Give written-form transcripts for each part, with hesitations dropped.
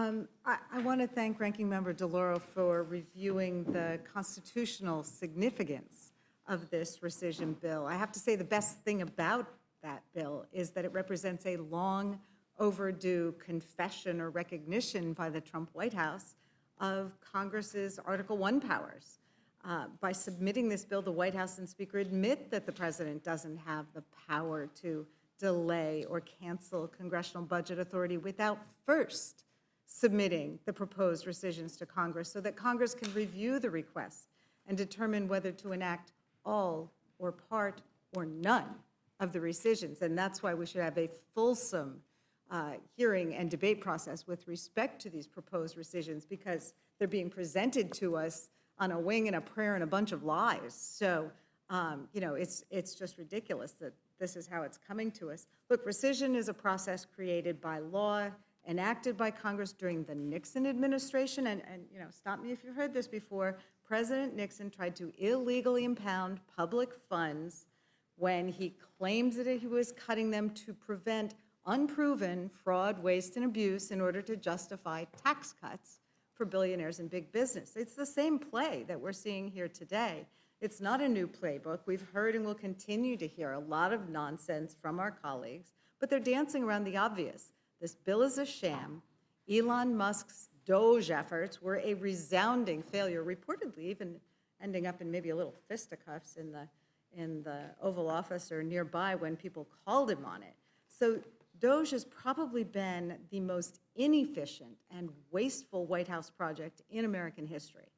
I want to thank Ranking Member DeLauro for reviewing the constitutional significance of this rescission bill. I have to say the best thing about that bill is that it represents a long overdue confession or recognition by the Trump White House of Congress's Article 1 powers. By submitting this bill, the White House and Speaker admit that the president doesn't have the power to delay or cancel congressional budget authority without first submitting the proposed rescissions to Congress so that Congress can review the request and determine whether to enact all or part or none of the rescissions. And that's why we should have a fulsome hearing and debate process with respect to these proposed rescissions, because they're being presented to us on a wing and a prayer and a bunch of lies. So, it's just ridiculous that this is how it's coming to us. Look, rescission is a process created by law, enacted by Congress during the Nixon administration, and stop me if you've heard this before. President Nixon tried to illegally impound public funds when he claimed that he was cutting them to prevent unproven fraud, waste, and abuse in order to justify tax cuts for billionaires and big business. It's the same play that we're seeing here today. It's not a new playbook. We've heard and will continue to hear a lot of nonsense from our colleagues, but they're dancing around the obvious. This bill is a sham. Elon Musk's DOGE efforts were a resounding failure, reportedly even ending up in maybe a little fisticuffs in the Oval Office or nearby when people called him on it. So DOGE has probably been the most inefficient and wasteful White House project in American history.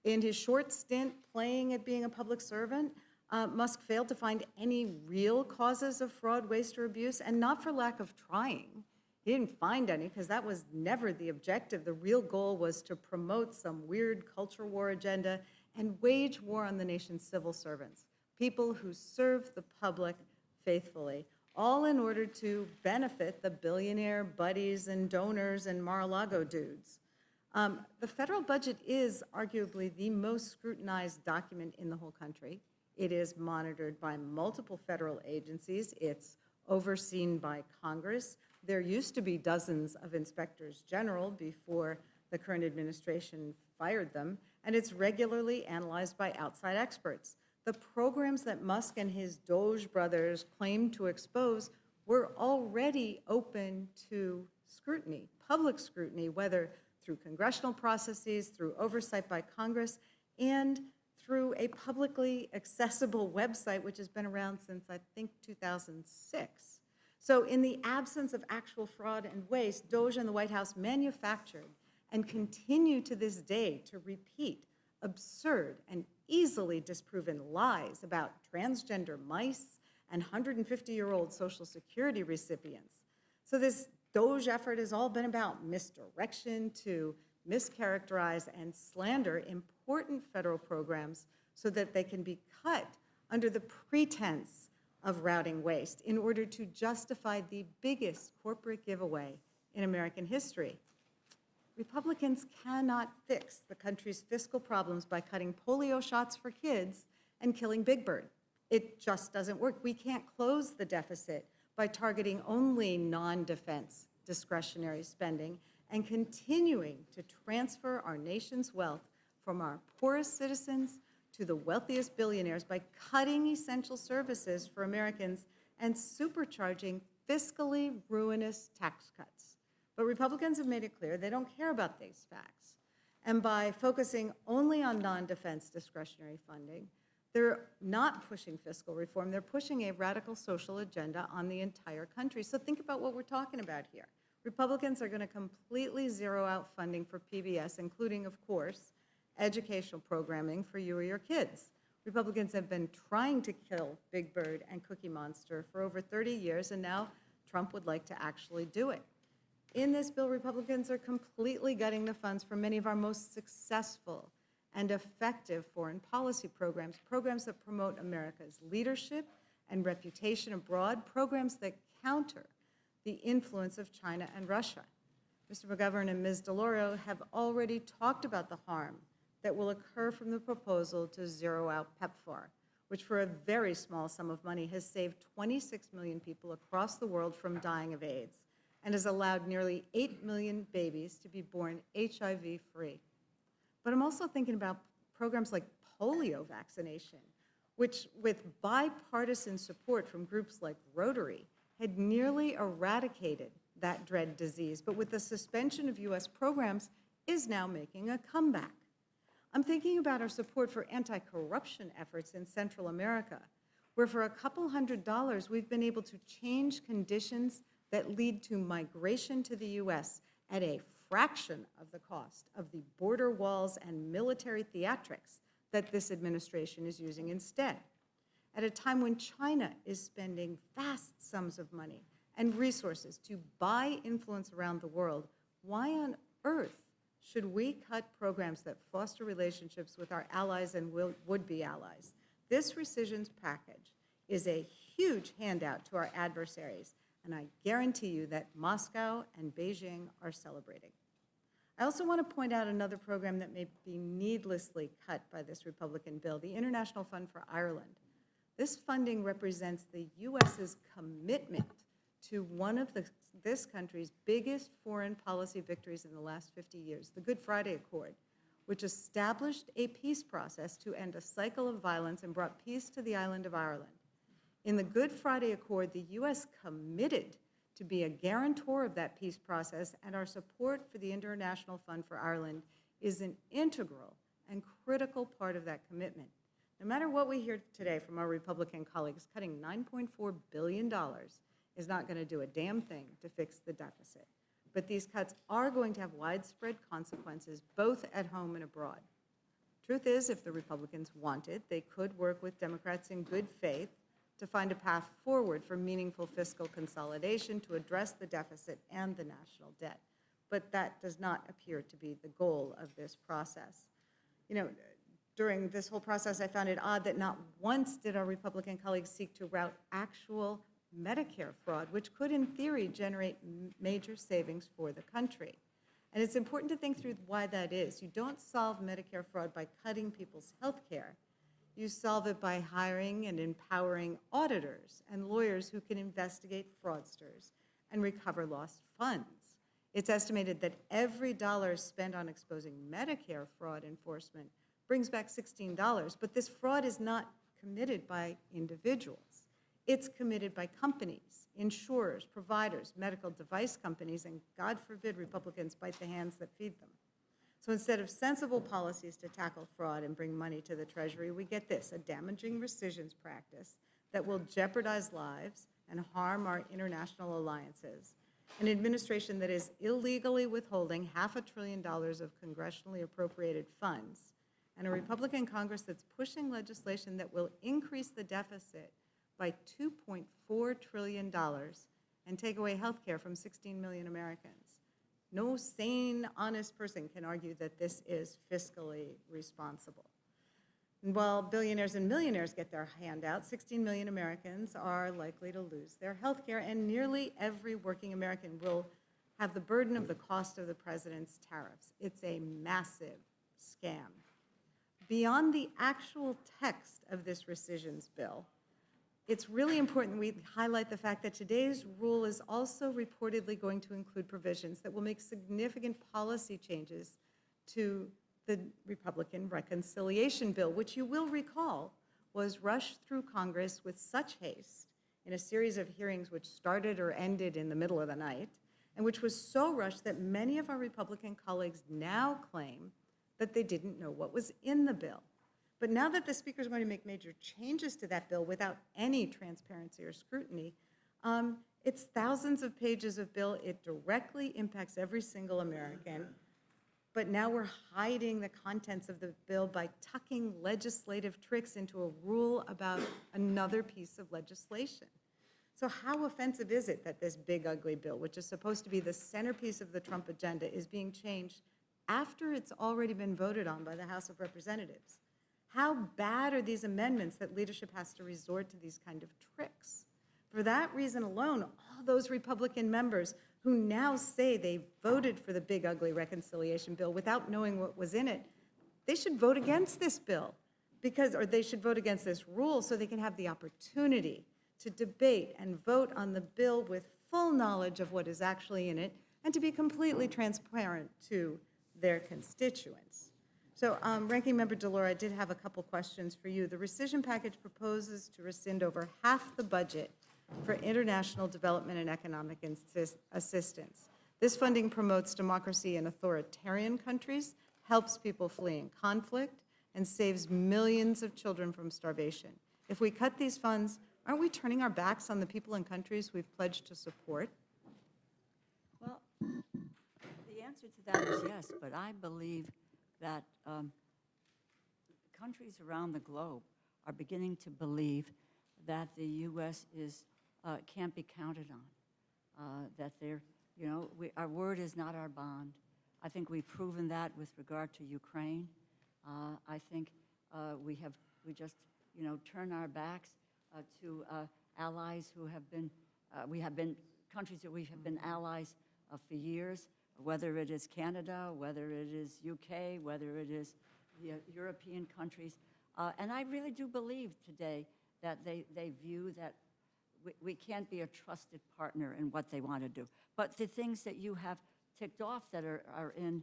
In his short stint playing at being a public servant, Musk failed to find any real causes of fraud, waste, or abuse, and not for lack of trying. He didn't find any because that was never the objective. The real goal was to promote some weird culture war agenda and wage war on the nation's civil servants, people who serve the public faithfully, all in order to benefit the billionaire buddies and donors and Mar-a-Lago dudes. The federal budget is arguably the most scrutinized document in the whole country. It is monitored by multiple federal agencies. It's overseen by Congress. There used to be dozens of inspectors general before the current administration fired them, and it's regularly analyzed by outside experts. The programs that Musk and his DOGE brothers claimed to expose were already open to scrutiny, public scrutiny, whether through congressional processes, through oversight by Congress, and through a publicly accessible website, which has been around since, I think, 2006. So in the absence of actual fraud and waste, DOGE and the White House manufactured and continue to this day to repeat absurd and easily disproven lies about transgender mice and 150-year-old Social Security recipients. So this DOGE effort has all been about misdirection to mischaracterize and slander important federal programs so that they can be cut under the pretense of routing waste in order to justify the biggest corporate giveaway in American history. Republicans cannot fix the country's fiscal problems by cutting polio shots for kids and killing Big Bird. It just doesn't work. We can't close the deficit by targeting only non-defense discretionary spending and continuing to transfer our nation's wealth from our poorest citizens to the wealthiest billionaires by cutting essential services for Americans and supercharging fiscally ruinous tax cuts. But Republicans have made it clear they don't care about these facts. And by focusing only on non-defense discretionary funding, they're not pushing fiscal reform, they're pushing a radical social agenda on the entire country. So think about what we're talking about here. Republicans are going to completely zero out funding for PBS, including, of course, educational programming for you or your kids. Republicans have been trying to kill Big Bird and Cookie Monster for over 30 years, and now Trump would like to actually do it. In this bill, Republicans are completely gutting the funds for many of our most successful and effective foreign policy programs, programs that promote America's leadership and reputation abroad, programs that counter the influence of China and Russia. Mr. McGovern and Ms. DeLauro have already talked about the harm that will occur from the proposal to zero out PEPFAR, which for a very small sum of money has saved 26 million people across the world from dying of AIDS and has allowed nearly 8 million babies to be born HIV-free. But I'm also thinking about programs like polio vaccination, which, with bipartisan support from groups like Rotary, had nearly eradicated that dread disease, but with the suspension of US programs, is now making a comeback. I'm thinking about our support for anti-corruption efforts in Central America, where for a couple $100, we've been able to change conditions that lead to migration to the US at a fraction of the cost of the border walls and military theatrics that this administration is using instead. At a time when China is spending vast sums of money and resources to buy influence around the world, why on earth should we cut programs that foster relationships with our allies and would-be allies? This rescissions package is a huge handout to our adversaries, and I guarantee you that Moscow and Beijing are celebrating. I also want to point out another program that may be needlessly cut by this Republican bill, the International Fund for Ireland. This funding represents the US's commitment to one of this country's biggest foreign policy victories in the last 50 years, the Good Friday Accord, which established a peace process to end a cycle of violence and brought peace to the island of Ireland. In the Good Friday Accord, the U.S. committed to be a guarantor of that peace process, and our support for the International Fund for Ireland is an integral and critical part of that commitment. No matter what we hear today from our Republican colleagues, cutting $9.4 billion is not going to do a damn thing to fix the deficit. But these cuts are going to have widespread consequences, both at home and abroad. Truth is, if the Republicans wanted, they could work with Democrats in good faith to find a path forward for meaningful fiscal consolidation to address the deficit and the national debt. But that does not appear to be the goal of this process. You know, during this whole process, I found it odd that not once did our Republican colleagues seek to rout actual Medicare fraud, which could, in theory, generate major savings for the country. And it's important to think through why that is. You don't solve Medicare fraud by cutting people's health care. You solve it by hiring and empowering auditors and lawyers who can investigate fraudsters and recover lost funds. It's estimated that every dollar spent on exposing Medicare fraud enforcement brings back $16, but this fraud is not committed by individuals. It's committed by companies, insurers, providers, medical device companies, and God forbid Republicans bite the hands that feed them. So instead of sensible policies to tackle fraud and bring money to the Treasury, we get this, a damaging rescissions practice that will jeopardize lives and harm our international alliances, an administration that is illegally withholding $500 billion of congressionally appropriated funds, and a Republican Congress that's pushing legislation that will increase the deficit by $2.4 trillion and take away health care from 16 million Americans. No sane, honest person can argue that this is fiscally responsible. And while billionaires and millionaires get their handouts, 16 million Americans are likely to lose their health care, and nearly every working American will have the burden of the cost of the president's tariffs. It's a massive scam. Beyond the actual text of this rescissions bill, it's really important we highlight the fact that today's rule is also reportedly going to include provisions that will make significant policy changes to the Republican reconciliation bill, which you will recall was rushed through Congress with such haste in a series of hearings which started or ended in the middle of the night, and which was so rushed that many of our Republican colleagues now claim that they didn't know what was in the bill. But now that the Speaker is going to make major changes to that bill without any transparency or scrutiny, it's thousands of pages of bill. It directly impacts every single American. But now we're hiding the contents of the bill by tucking legislative tricks into a rule about another piece of legislation. So how offensive is it that this big, ugly bill, which is supposed to be the centerpiece of the Trump agenda, is being changed after it's already been voted on by the House of Representatives? How bad are these amendments that leadership has to resort to these kind of tricks? For that reason alone, all those Republican members who now say they voted for the big, ugly reconciliation bill without knowing what was in it, they should vote against this bill, or they should vote against this rule so they can have the opportunity to debate and vote on the bill with full knowledge of what is actually in it and to be completely transparent to their constituents. So, Ranking Member DeLauro, I did have a couple questions for you. The rescission package proposes to rescind over half the budget for international development and economic assistance. This funding promotes democracy in authoritarian countries, helps people fleeing conflict, and saves millions of children from starvation. If we cut these funds, aren't we turning our backs on the people and countries we've pledged to support? Well, the answer to that is yes, but I believe that countries around the globe are beginning to believe that the U.S. can't be counted on, that our word is not our bond. I think we've proven that with regard to Ukraine. I think we just turn our backs to allies who have been, countries that we have been allies for years, whether it is Canada, whether it is UK, whether it is the European countries. And I really do believe today that they view that we can't be a trusted partner in what they want to do. But the things that you have ticked off that are in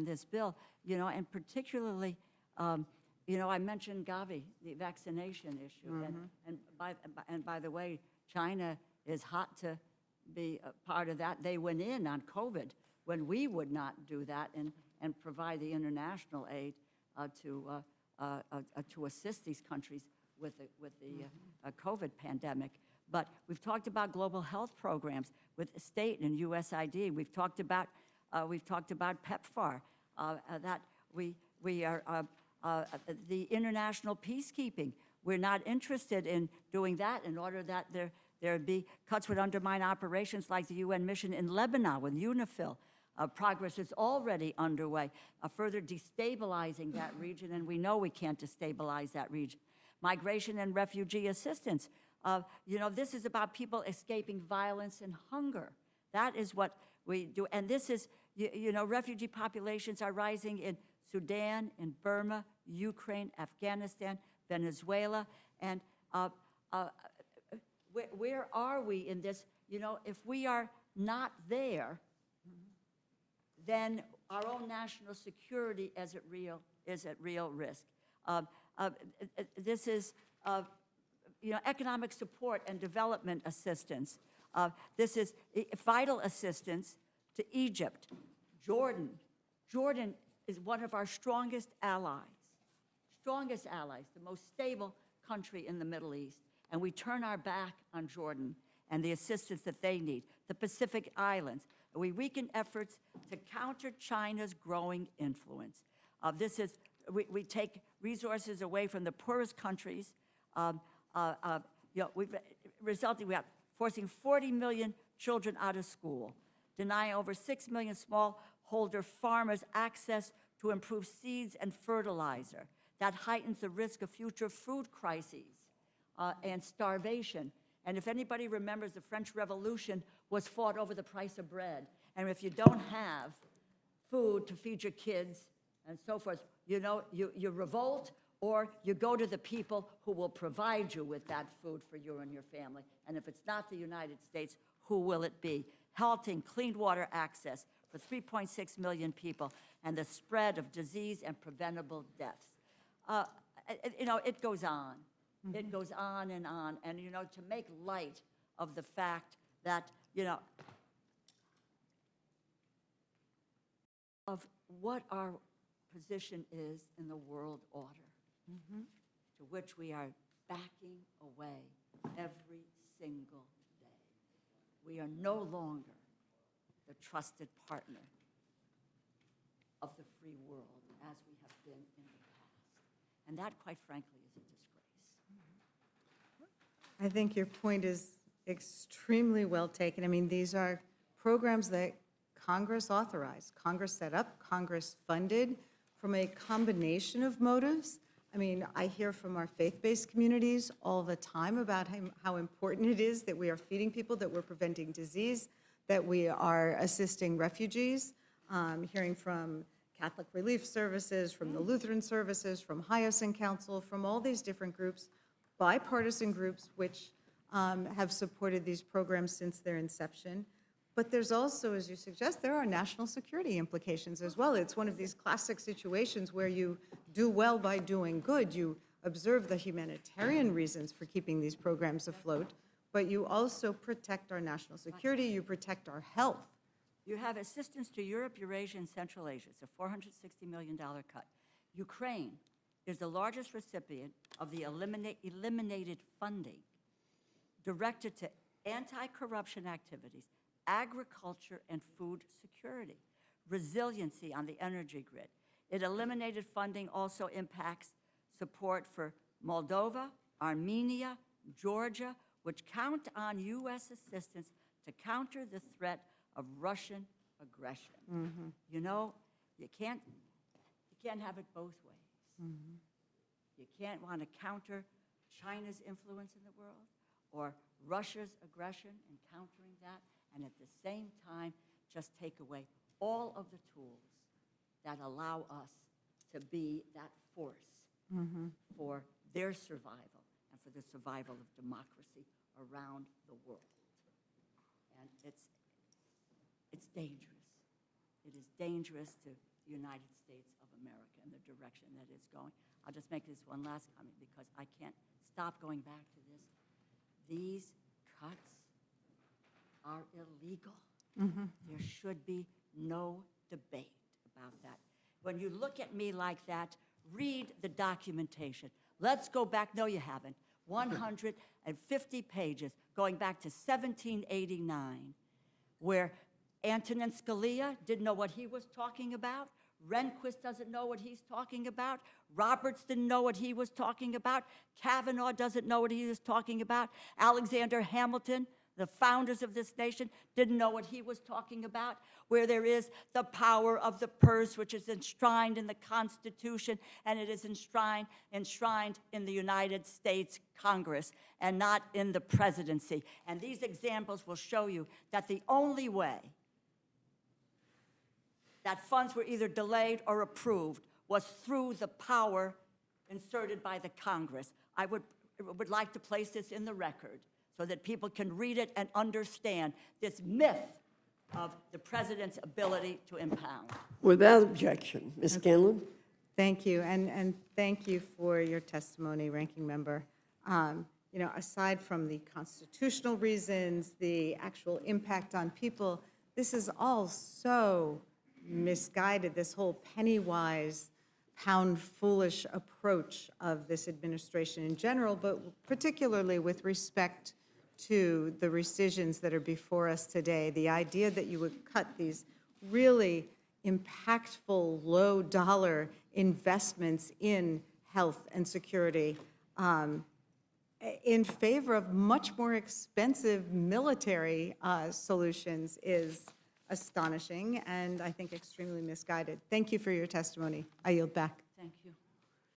this bill, and particularly, I mentioned Gavi, the vaccination issue, and by the way, China is hot to be a part of that. They went in on COVID when we would not do that and provide the international aid to assist these countries with the COVID pandemic. But we've talked about global health programs with state and USID. We've talked about PEPFAR, that we are the international peacekeeping. We're not interested in doing that in order that there be cuts would undermine operations like the UN mission in Lebanon with UNIFIL. Progress is already underway, further destabilizing that region, and we know we can't destabilize that region. Migration and refugee assistance. This is about people escaping violence and hunger. That is what we do. And this is, refugee populations are rising in Sudan, in Burma, Ukraine, Afghanistan, Venezuela. And where are we in this? If we are not there, then our own national security is at real risk. This is economic support and development assistance. This is vital assistance to Egypt, Jordan. Jordan is one of our strongest allies, the most stable country in the Middle East. And we turn our back on Jordan and the assistance that they need. The Pacific Islands. We weaken efforts to counter China's growing influence. We take resources away from the poorest countries. We are forcing 40 million children out of school, denying over 6 million smallholder farmers access to improved seeds and fertilizer. That heightens the risk of future food crises and starvation. And if anybody remembers, the French Revolution was fought over the price of bread. And if you don't have food to feed your kids and so forth, you revolt, or you go to the people who will provide you with that food for you and your family. And if it's not the United States, who will it be? Halting clean water access for 3.6 million people and the spread of disease and preventable deaths. It goes on. It goes on. And, to make light of the fact that, of what our position is in the world order, to which we are backing away every single day. We are no longer the trusted partner of the free world as we have been in the past. And that, quite frankly, is a disgrace. I think your point is extremely well taken. I mean, these are programs that Congress authorized, Congress set up, Congress funded from a combination of motives. I mean, I hear from our faith-based communities all the time about how important it is that we are feeding people, that we're preventing disease, that we are assisting refugees, hearing from Catholic Relief Services, from the Lutheran Services, from Hyacinth Council, from all these different groups, bipartisan groups, which have supported these programs since their inception. But there's also, as you suggest, there are national security implications as well. It's one of these classic situations where you do well by doing good. You observe the humanitarian reasons for keeping these programs afloat, but you also protect our national security, you protect our health. You have assistance to Europe, Eurasia, and Central Asia. It's a $460 million cut. Ukraine is the largest recipient of the eliminated funding directed to anti-corruption activities, agriculture and food security, resiliency on the energy grid. It eliminated funding also impacts support for Moldova, Armenia, Georgia, which count on U.S. assistance to counter the threat of Russian aggression. Mm-hmm. You know, you can't have it both ways. Mm-hmm. You can't want to counter China's influence in the world or Russia's aggression and countering that, and at the same time just take away all of the tools that allow us to be that force for their survival and for the survival of democracy around the world. And it's dangerous. It is dangerous to the United States of America and the direction that it's going. I'll just make this one last comment because I can't stop going back to this. These cuts are illegal. There should be no debate about that. When you look at me like that, read the documentation. Let's go back, no you haven't, 150 pages going back to 1789, where Antonin Scalia didn't know what he was talking about. Rehnquist doesn't know what he's talking about. Roberts didn't know what he was talking about. Kavanaugh doesn't know what he was talking about. Alexander Hamilton, the founders of this nation, didn't know what he was talking about, where there is the power of the purse, which is enshrined in the Constitution, and it is enshrined in the United States Congress and not in the presidency. And these examples will show you that the only way that funds were either delayed or approved was through the power inserted by the Congress. I would like to place this in the record so that people can read it and understand this myth of the president's ability to impound. Without objection. Ms. Scanlon? Thank you, and thank you for your testimony, Ranking Member. You know, aside from the constitutional reasons, the actual impact on people, this is all so misguided, this whole penny-wise, pound-foolish approach of this administration in general, but particularly with respect to the rescissions that are before us today. The idea that you would cut these really impactful, low-dollar investments in health and security in favor of much more expensive military solutions is astonishing and I think extremely misguided. Thank you for your testimony. I yield back. Thank you.